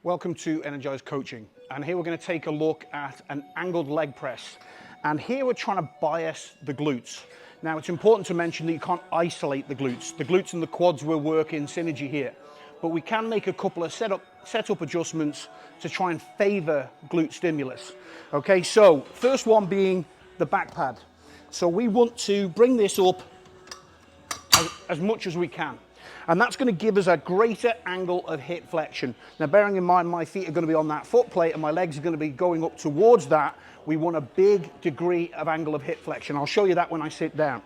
Welcome to Energise Coaching, and here we're going to take a look at an angled leg press, and here we're trying to bias the glutes. Now it's important to mention that you can't isolate the glutes and the quads will work in synergy here, but we can make a couple of setup adjustments to try and favour glute stimulus. Okay, so first one being the back pad. So we want to bring this up as much as we can. And that's going to give us a greater angle of hip flexion. Now, bearing in mind my feet are going to be on that foot plate and my legs are going to be going up towards that, we want a big degree of angle of hip flexion. I'll show you that when I sit down.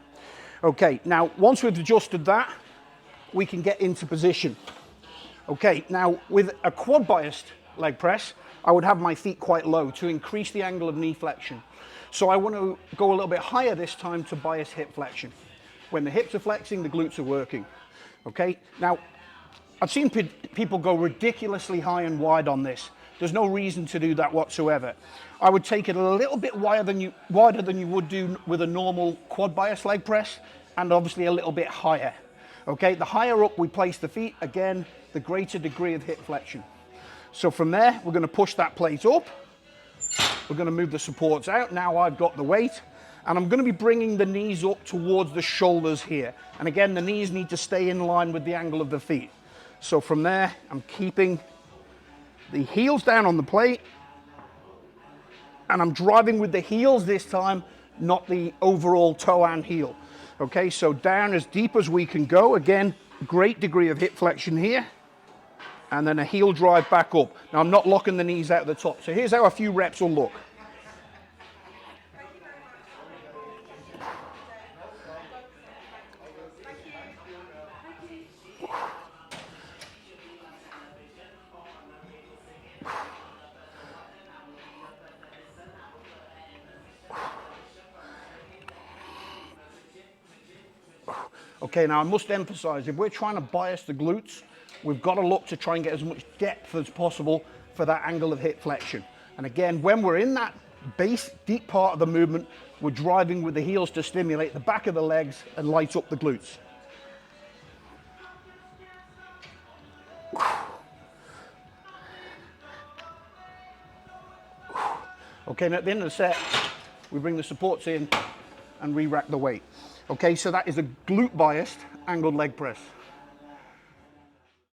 Okay, now once we've adjusted that, we can get into position. Okay, now with a quad biased leg press, I would have my feet quite low to increase the angle of knee flexion. So I want to go a little bit higher this time to bias hip flexion. When the hips are flexing, the glutes are working. Okay, now I've seen people go ridiculously high and wide on this. There's no reason to do that whatsoever. I would take it a little bit wider than you would do with a normal quad bias leg press, and obviously a little bit higher. Okay, the higher up we place the feet, again, the greater degree of hip flexion. So from there, we're going to push that plate up. We're going to move the supports out. Now I've got the weight. And I'm going to be bringing the knees up towards the shoulders here. And again, the knees need to stay in line with the angle of the feet. So from there, I'm keeping the heels down on the plate. And I'm driving with the heels this time, not the overall toe and heel. Okay, so down as deep as we can go. Again, great degree of hip flexion here. And then a heel drive back up. Now, I'm not locking the knees out at the top. So here's how a few reps will look. Okay, now I must emphasize, if we're trying to bias the glutes, we've got to look to try and get as much depth as possible for that angle of hip flexion. And again, when we're in that base, deep part of the movement, we're driving with the heels to stimulate the back of the legs and light up the glutes. Okay, and at the end of the set, we bring the supports in and re-rack the weight. Okay, so that is a glute biased angled leg press.